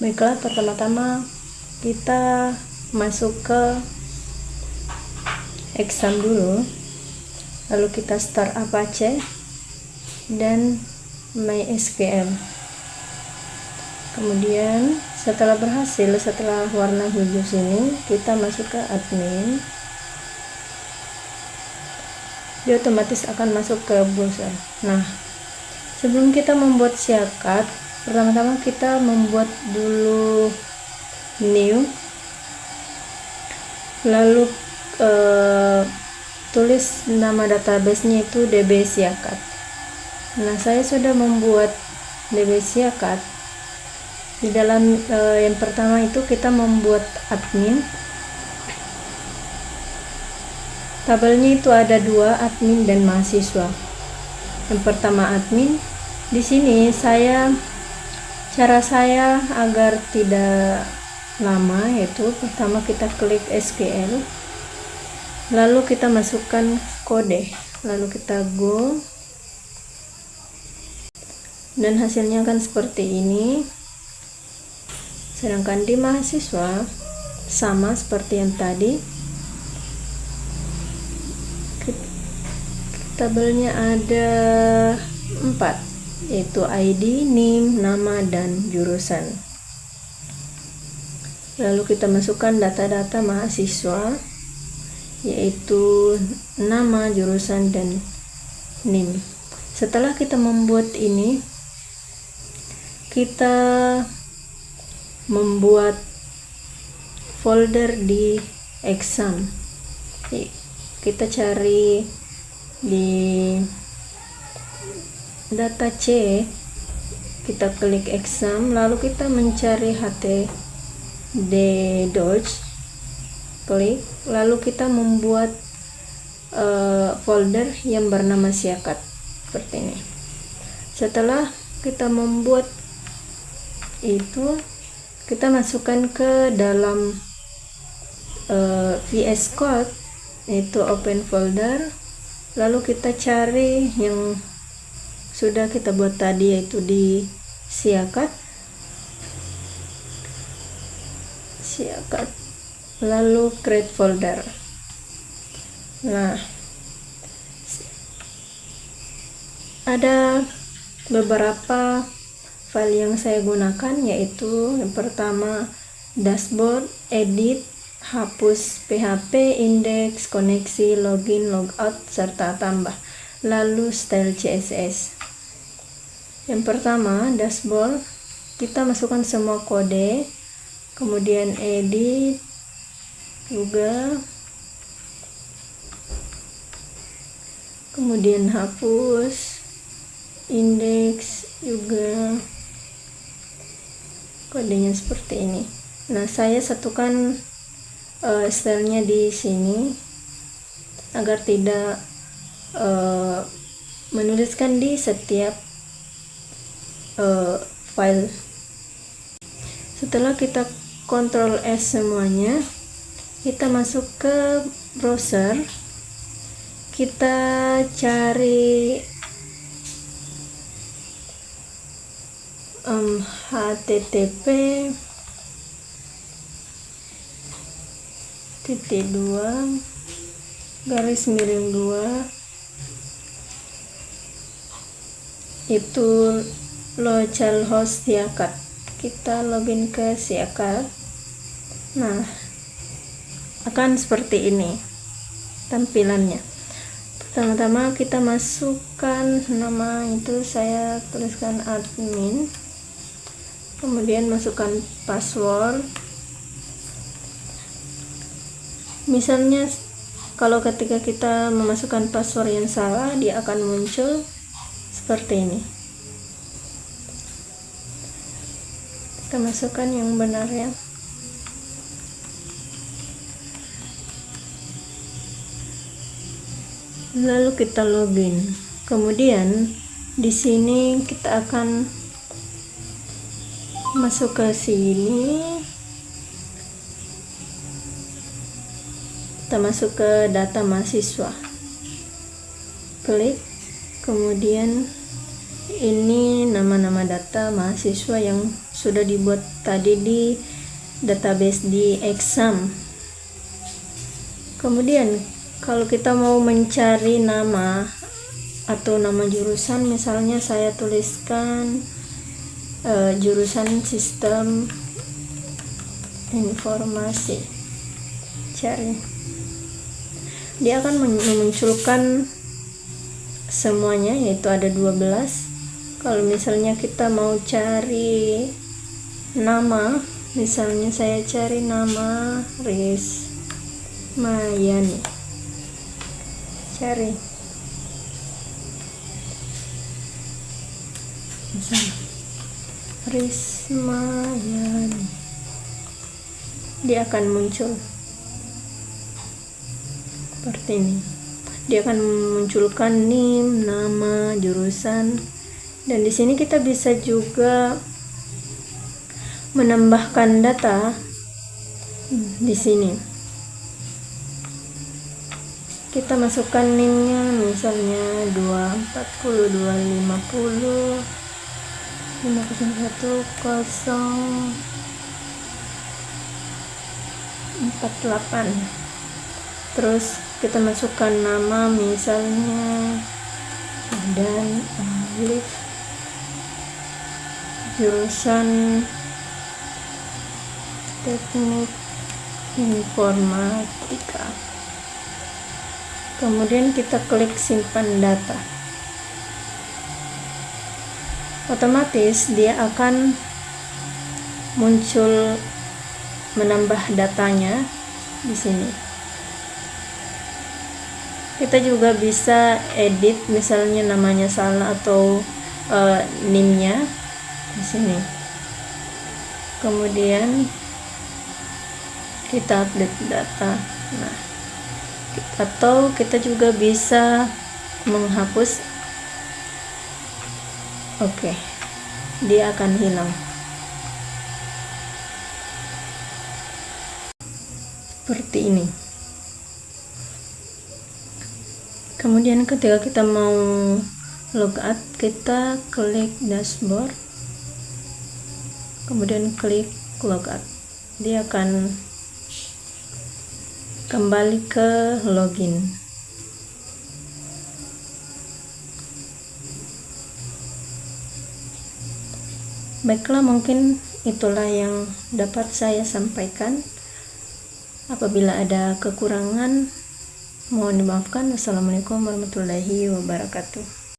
Baiklah, pertama-tama kita masuk ke exam dulu, lalu kita start Apache dan MySQL. Kemudian setelah warna hijau sini, kita masuk ke admin. Dia otomatis akan masuk ke browser. Nah, sebelum kita membuat siakat, pertama-tama kita membuat dulu new, lalu tulis nama database-nya itu DB siakat. Nah, saya sudah membuat DB siakat. Di dalam yang pertama itu kita membuat admin. Tabelnya itu ada 2, admin dan mahasiswa. Yang pertama admin. Di sini cara saya agar tidak lama, yaitu pertama kita klik SQL, lalu kita masukkan kode, lalu kita go, dan hasilnya akan seperti ini. Sedangkan di mahasiswa sama seperti yang tadi, tabelnya ada 4, yaitu ID, NIM, nama, dan jurusan. Lalu kita masukkan data-data mahasiswa, yaitu nama, jurusan, dan NIM. Setelah kita membuat ini, kita membuat folder di exam. Kita cari di data C, kita klik exam, lalu kita mencari htd-docs, klik, lalu kita membuat folder yang bernama siakat seperti ini. Setelah kita membuat itu, kita masukkan ke dalam VS Code, itu open folder, lalu kita cari yang sudah kita buat tadi, yaitu di siakat, lalu create folder. Nah, ada beberapa file yang saya gunakan, yaitu yang pertama dashboard, edit, hapus PHP, index, koneksi, login, logout, serta tambah, lalu style CSS. Yang pertama dashboard, kita masukkan semua kode, kemudian edit juga, kemudian hapus, index juga, kodenya seperti ini. Nah, saya satukan stylenya di sini agar tidak menuliskan di setiap file. Setelah kita Ctrl S semuanya, kita masuk ke browser, kita cari http://2 itu localhost siakat. Kita login ke siakat. Nah, akan seperti ini tampilannya. Pertama-tama kita masukkan nama, itu saya tuliskan admin, kemudian masukkan password. Misalnya kalau ketika kita memasukkan password yang salah, dia akan muncul seperti ini. Kita masukkan yang benar ya. Lalu kita login. Kemudian di sini kita akan masuk ke sini. Kita masuk ke data mahasiswa. Klik, kemudian Ini nama-nama data mahasiswa yang sudah dibuat tadi di database di exam. Kemudian kalau kita mau mencari nama atau nama jurusan, misalnya saya tuliskan jurusan sistem informasi, cari, dia akan memunculkan semuanya, yaitu ada 12. Kalau misalnya kita mau cari nama, misalnya saya cari nama Rismayani, cari misalnya Rismayani, dia akan muncul seperti ini. Dia akan memunculkan NIM, nama, jurusan, dan di sini kita bisa juga menambahkan data di sini. Kita masukkan NIM-nya, misalnya 240 250 51048. Terus kita masukkan nama, misalnya dan Alif, jurusan teknik informatika. Kemudian kita klik simpan data. Otomatis dia akan muncul menambah datanya di sini. Kita juga bisa edit, misalnya namanya salah atau NIM-nya di sini. Kemudian kita update data. Nah, atau kita juga bisa menghapus. Oke, dia akan hilang seperti ini. Kemudian ketika kita mau logout, kita klik dashboard, kemudian klik logout. Dia akan kembali ke login. Baiklah, mungkin itulah yang dapat saya sampaikan. Apabila ada kekurangan, mohon dimaafkan. Wassalamualaikum warahmatullahi wabarakatuh.